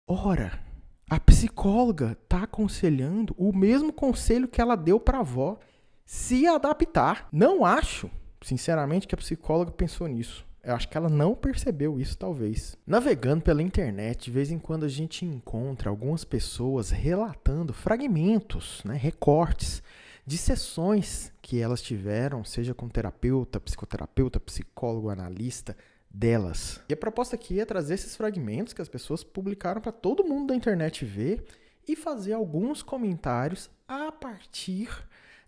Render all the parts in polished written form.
Ora, a psicóloga está aconselhando o mesmo conselho que ela deu para a avó, se adaptar. Não acho, sinceramente, que a psicóloga pensou nisso. Eu acho que ela não percebeu isso, talvez. Navegando pela internet, de vez em quando a gente encontra algumas pessoas relatando fragmentos, né, recortes de sessões que elas tiveram, seja com terapeuta, psicoterapeuta, psicólogo, analista, delas. E a proposta aqui é trazer esses fragmentos que as pessoas publicaram para todo mundo da internet ver e fazer alguns comentários a partir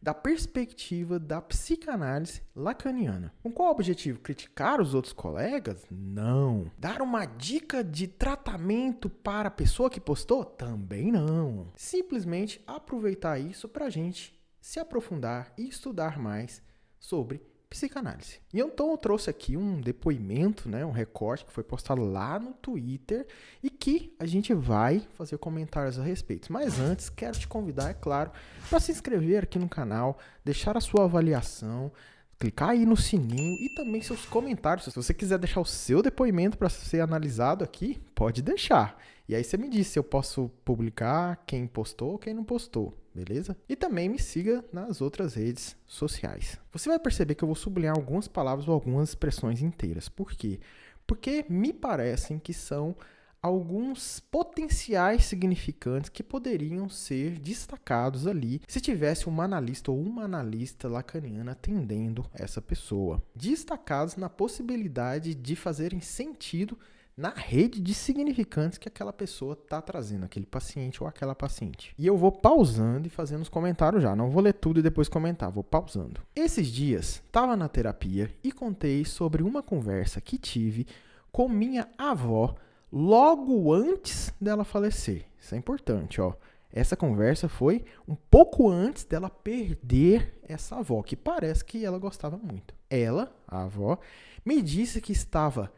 da perspectiva da psicanálise lacaniana. Com qual objetivo? Criticar os outros colegas? Não. Dar uma dica de tratamento para a pessoa que postou? Também não. Simplesmente aproveitar isso para a gente se aprofundar e estudar mais sobre psicanálise. E então eu trouxe aqui um depoimento, né, um recorte que foi postado lá no Twitter e que a gente vai fazer comentários a respeito. Mas antes, quero te convidar, é claro, para se inscrever aqui no canal, deixar a sua avaliação, clicar aí no sininho e também seus comentários. Se você quiser deixar o seu depoimento para ser analisado aqui, pode deixar. E aí você me diz se eu posso publicar quem postou, quem não postou, beleza? E também me siga nas outras redes sociais. Você vai perceber que eu vou sublinhar algumas palavras ou algumas expressões inteiras. Por quê? Porque me parecem que são alguns potenciais significantes que poderiam ser destacados ali se tivesse um analista ou uma analista lacaniana atendendo essa pessoa. Destacados na possibilidade de fazerem sentido na rede de significantes que aquela pessoa está trazendo, aquele paciente ou aquela paciente. E eu vou pausando e fazendo os comentários já. Não vou ler tudo e depois comentar, vou pausando. Esses dias, estava na terapia e contei sobre uma conversa que tive com minha avó logo antes dela falecer. Isso é importante, ó. Essa conversa foi um pouco antes dela perder essa avó, que parece que ela gostava muito. Ela, a avó, me disse que estava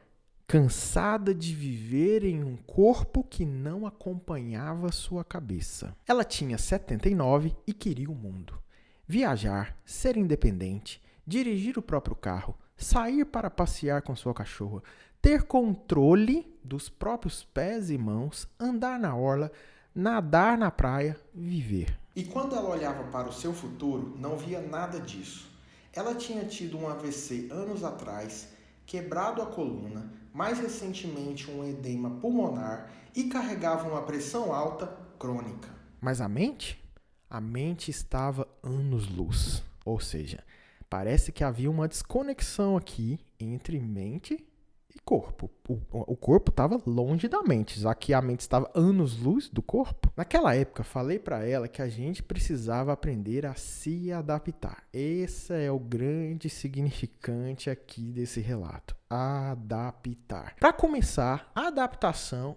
cansada de viver em um corpo que não acompanhava sua cabeça. Ela tinha 79 e queria o mundo. Viajar, ser independente, dirigir o próprio carro, sair para passear com sua cachorra, ter controle dos próprios pés e mãos, andar na orla, nadar na praia, viver. E quando ela olhava para o seu futuro, não via nada disso. Ela tinha tido um AVC anos atrás, quebrado a coluna, mais recentemente um edema pulmonar e carregava uma pressão alta crônica. Mas a mente? A mente estava anos-luz. Ou seja, parece que havia uma desconexão aqui entre mente e corpo. O corpo estava longe da mente, já que a mente estava anos-luz do corpo. Naquela época, falei para ela que a gente precisava aprender a se adaptar. Esse é o grande significante aqui desse relato. Adaptar. Para começar, a adaptação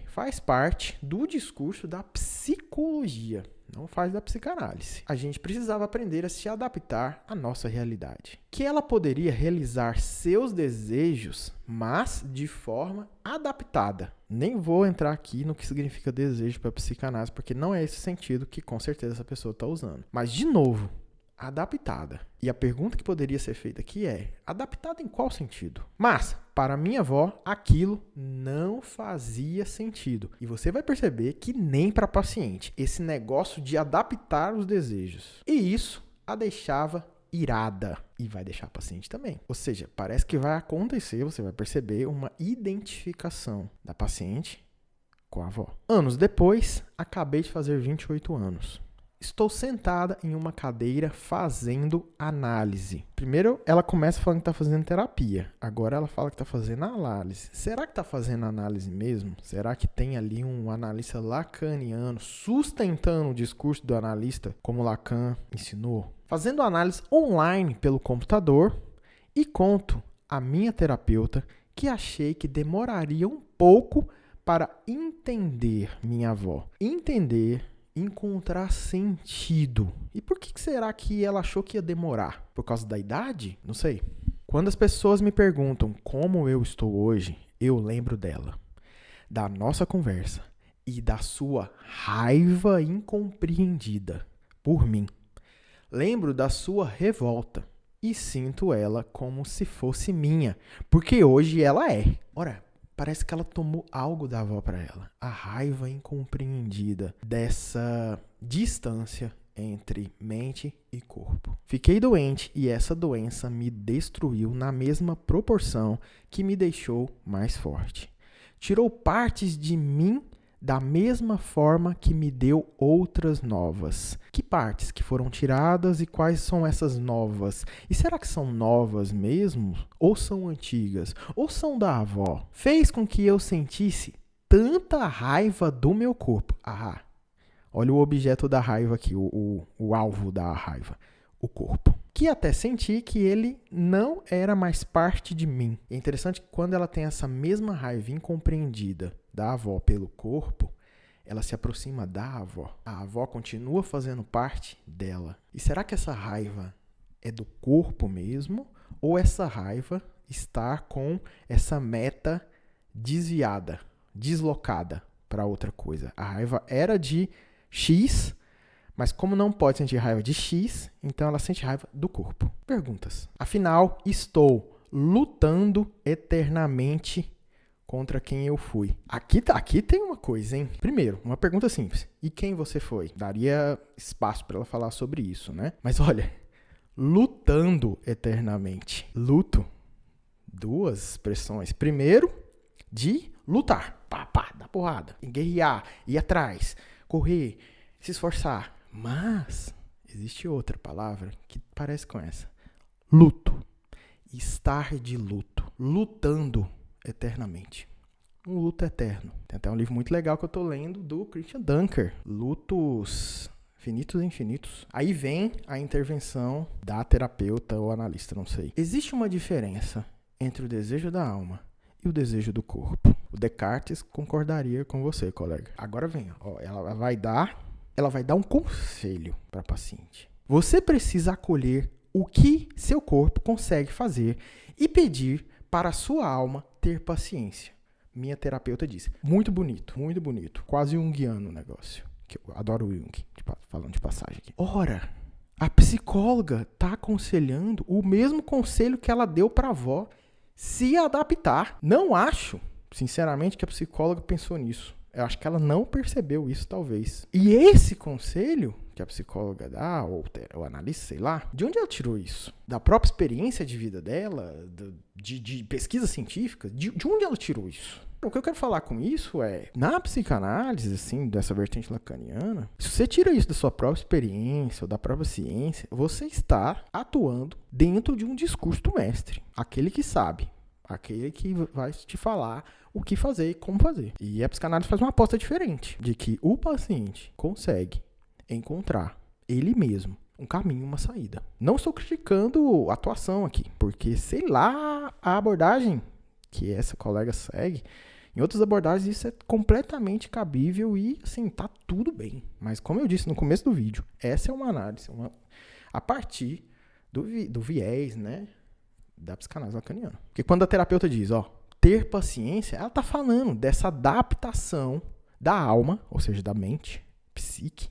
faz parte do discurso da psicologia. Não faz da psicanálise. A gente precisava aprender a se adaptar à nossa realidade. Que ela poderia realizar seus desejos, mas de forma adaptada. Nem vou entrar aqui no que significa desejo para psicanálise, porque não é esse sentido que com certeza essa pessoa está usando. Mas, de novo, adaptada. E a pergunta que poderia ser feita aqui é: adaptada em qual sentido? Mas, para minha avó, aquilo não fazia sentido. E você vai perceber que nem para paciente, esse negócio de adaptar os desejos. E isso a deixava irada. E vai deixar a paciente também. Ou seja, parece que vai acontecer, você vai perceber uma identificação da paciente com a avó. Anos depois, acabei de fazer 28 anos. Estou sentada em uma cadeira fazendo análise. Primeiro, ela começa falando que está fazendo terapia. Agora ela fala que está fazendo análise. Será que está fazendo análise mesmo? Será que tem ali um analista lacaniano sustentando o discurso do analista, como Lacan ensinou? Fazendo análise online pelo computador e conto à minha terapeuta que achei que demoraria um pouco para entender minha avó. Encontrar sentido. E por que será que ela achou que ia demorar? Por causa da idade? Não sei. Quando as pessoas me perguntam como eu estou hoje, eu lembro dela, da nossa conversa e da sua raiva incompreendida por mim. Lembro da sua revolta e sinto ela como se fosse minha, porque hoje ela é. Ora, Parece que ela tomou algo da avó para ela. A raiva incompreendida dessa distância entre mente e corpo. Fiquei doente e essa doença me destruiu na mesma proporção que me deixou mais forte. Tirou partes de mim da mesma forma que me deu outras novas. Que partes que foram tiradas e quais são essas novas? E será que são novas mesmo? Ou são antigas? Ou são da avó? Fez com que eu sentisse tanta raiva do meu corpo. Olha o objeto da raiva aqui, o alvo da raiva, o corpo. Que até senti que ele não era mais parte de mim. É interessante que quando ela tem essa mesma raiva incompreendida da avó pelo corpo, ela se aproxima da avó. A avó continua fazendo parte dela. E será que essa raiva é do corpo mesmo? Ou essa raiva está com essa meta desviada, deslocada para outra coisa? A raiva era de X, mas como não pode sentir raiva de X, então ela sente raiva do corpo. Perguntas. Afinal, estou lutando eternamente contra quem eu fui. Aqui tem uma coisa, hein? Primeiro, uma pergunta simples. E quem você foi? Daria espaço para ela falar sobre isso, né? Mas olha, lutando eternamente. Luto. Duas expressões. Primeiro, de lutar. Dar porrada. Guerrear. Ir atrás. Correr. Se esforçar. Mas existe outra palavra que parece com essa. Luto. Estar de luto. Lutando eternamente. Um luto eterno. Tem até um livro muito legal que eu tô lendo do Christian Dunker. Lutos finitos e infinitos. Aí vem a intervenção da terapeuta ou analista, não sei. Existe uma diferença entre o desejo da alma e o desejo do corpo. O Descartes concordaria com você, colega. Agora vem, ó, ela vai dar um conselho para a paciente. Você precisa acolher o que seu corpo consegue fazer e pedir para a sua alma ter paciência. Minha terapeuta disse. Muito bonito, muito bonito. Quase junguiano o negócio. Que eu adoro o Jung, falando de passagem aqui. Ora, a psicóloga está aconselhando o mesmo conselho que ela deu para a avó se adaptar. Não acho, sinceramente, que a psicóloga pensou nisso. Eu acho que ela não percebeu isso, talvez. E esse conselho que a psicóloga dá, ou analista, sei lá, de onde ela tirou isso? Da própria experiência de vida dela? De pesquisa científica? De onde ela tirou isso? O que eu quero falar com isso é, na psicanálise, assim, dessa vertente lacaniana, se você tira isso da sua própria experiência ou da própria ciência, você está atuando dentro de um discurso do mestre. Aquele que sabe. Aquele que vai te falar o que fazer e como fazer. E a psicanálise faz uma aposta diferente, de que o paciente consegue encontrar ele mesmo um caminho, uma saída. Não estou criticando a atuação aqui, porque sei lá a abordagem que essa colega segue. Em outras abordagens isso é completamente cabível e assim, tá tudo bem. Mas como eu disse no começo do vídeo, essa é uma análise a partir do viés, né, da psicanálise lacaniana. Porque quando a terapeuta diz, ter paciência, ela está falando dessa adaptação da alma, ou seja, da mente, psique,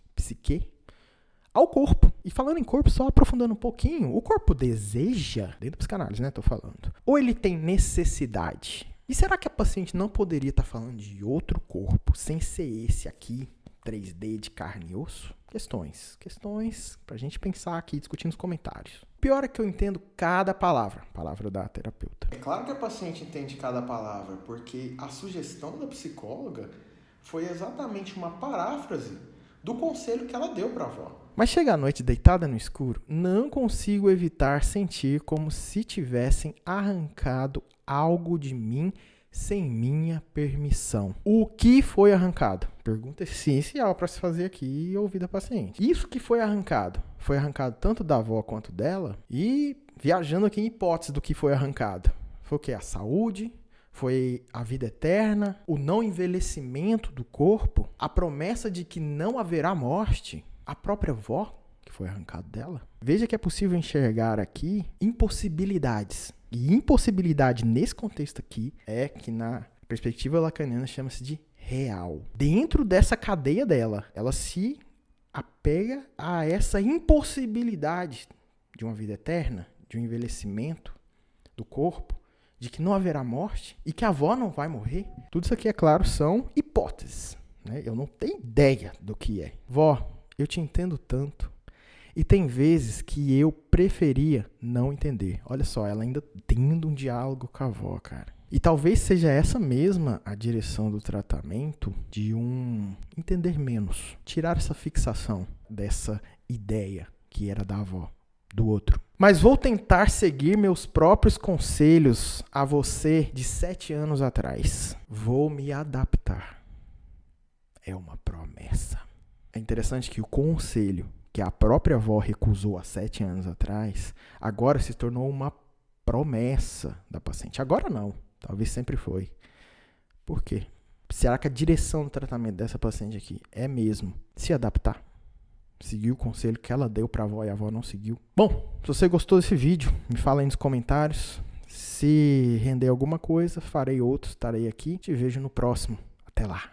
ao corpo. E falando em corpo, só aprofundando um pouquinho, o corpo deseja, dentro da psicanálise, né, tô falando, ou ele tem necessidade? E será que a paciente não poderia estar falando de outro corpo, sem ser esse aqui, 3D de carne e osso? Questões pra gente pensar aqui, discutir nos comentários. Pior é que eu entendo cada palavra da terapeuta. É claro que a paciente entende cada palavra, porque a sugestão da psicóloga foi exatamente uma paráfrase do conselho que ela deu para a avó. Mas chega à noite deitada no escuro, não consigo evitar sentir como se tivessem arrancado algo de mim sem minha permissão. O que foi arrancado? Pergunta essencial para se fazer aqui e ouvir da paciente. Isso que foi arrancado tanto da avó quanto dela, e viajando aqui em hipótese do que foi arrancado. Foi o que? A saúde? Foi a vida eterna? O não envelhecimento do corpo? A promessa de que não haverá morte? A própria avó que foi arrancado dela? Veja que é possível enxergar aqui impossibilidades. E impossibilidade nesse contexto aqui é que na perspectiva lacaniana chama-se de real. Dentro dessa cadeia dela, ela se apega a essa impossibilidade de uma vida eterna, de um envelhecimento do corpo, de que não haverá morte e que a avó não vai morrer. Tudo isso aqui, é claro, são hipóteses, né? Eu não tenho ideia do que é. Vó, eu te entendo tanto. E tem vezes que eu preferia não entender. Olha só, ela ainda tendo um diálogo com a avó, cara. E talvez seja essa mesma a direção do tratamento de um entender menos. Tirar essa fixação dessa ideia que era da avó, do outro. Mas vou tentar seguir meus próprios conselhos a você de 7 anos atrás. Vou me adaptar. É uma promessa. É interessante que o conselho que a própria avó recusou há 7 anos atrás, agora se tornou uma promessa da paciente. Agora não, talvez sempre foi. Por quê? Será que a direção do tratamento dessa paciente aqui é mesmo se adaptar? Seguir o conselho que ela deu para a avó e a avó não seguiu? Bom, se você gostou desse vídeo, me fala aí nos comentários. Se render alguma coisa, farei outro, estarei aqui. Te vejo no próximo. Até lá.